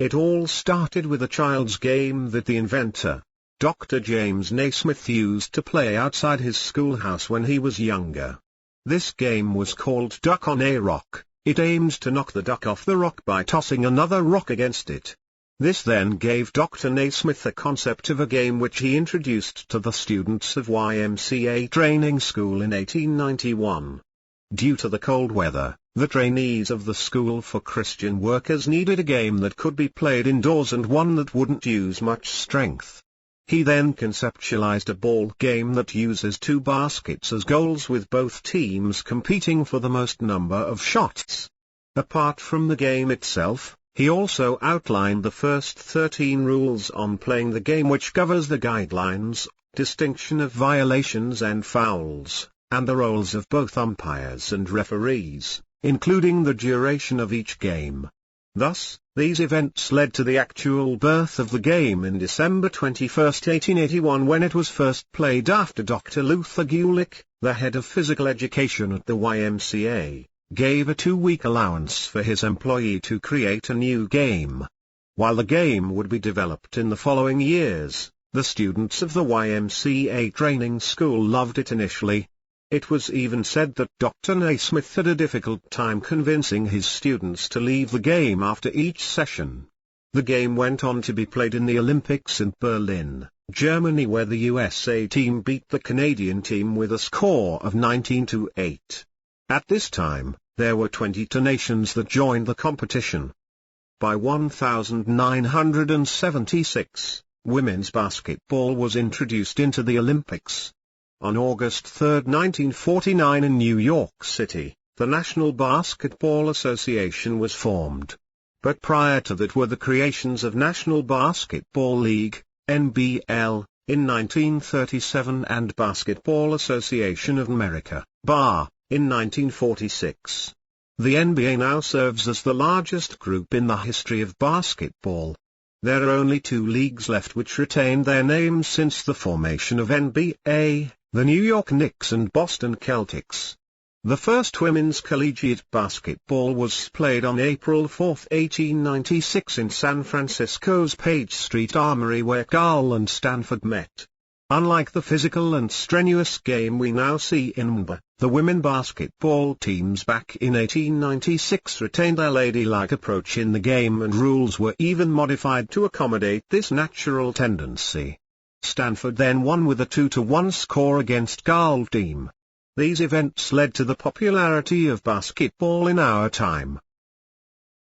It all started with a child's game that the inventor, Dr. James Naismith, used to play outside his schoolhouse when he was younger. This game was called Duck on a Rock. It aimed to knock the duck off the rock by tossing another rock against it. This then gave Dr. Naismith the concept of a game which he introduced to the students of YMCA training school in 1891. Due to the cold weather, the trainees of the School for Christian Workers needed a game that could be played indoors and one that wouldn't use much strength. He then conceptualized a ball game that uses 2 baskets as goals with both teams competing for the most number of shots. Apart from the game itself, he also outlined the first 13 rules on playing the game, which covers the guidelines, distinction of violations and fouls, and the roles of both umpires and referees, including the duration of each game. Thus, these events led to the actual birth of the game in December 21, 1881, when it was first played after Dr. Luther Gulick, the head of physical education at the YMCA, gave a 2-week allowance for his employee to create a new game. While the game would be developed in the following years, the students of the YMCA training school loved it initially. It was even said that Dr. Naismith had a difficult time convincing his students to leave the game after each session. The game went on to be played in the Olympics in Berlin, Germany, where the USA team beat the Canadian team with a score of 19-8. At this time, there were 22 nations that joined the competition. By 1976, women's basketball was introduced into the Olympics. On August 3, 1949, in New York City, the National Basketball Association was formed. But prior to that were the creations of National Basketball League, NBL, in 1937, and Basketball Association of America, BAR, in 1946. The NBA now serves as the largest group in the history of basketball. There are only 2 leagues left which retained their names since the formation of NBA, the New York Knicks and Boston Celtics. The first women's collegiate basketball was played on April 4, 1896 in San Francisco's Page Street Armory, where Carl and Stanford met. Unlike the physical and strenuous game we now see in NBA, the women basketball teams back in 1896 retained their ladylike approach in the game, and rules were even modified to accommodate this natural tendency. Stanford then won with a 2-1 score against Carl team. These events led to the popularity of basketball in our time.